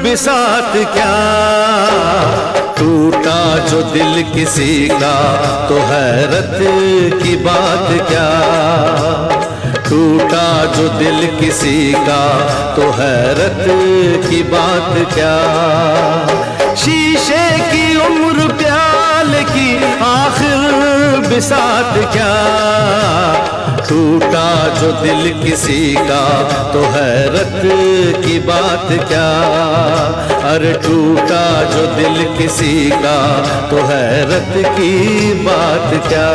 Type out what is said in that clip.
बिसात क्या, टूटा जो दिल किसी का तो हैरत की बात क्या, टूटा जो दिल किसी का तो हैरत की बात क्या। शीशे की उम्र प्याले की आखिर बिसात क्या, टूटा जो दिल किसी का तो हैरत की बात क्या, अरे टूटा जो दिल किसी का तो हैरत की बात क्या।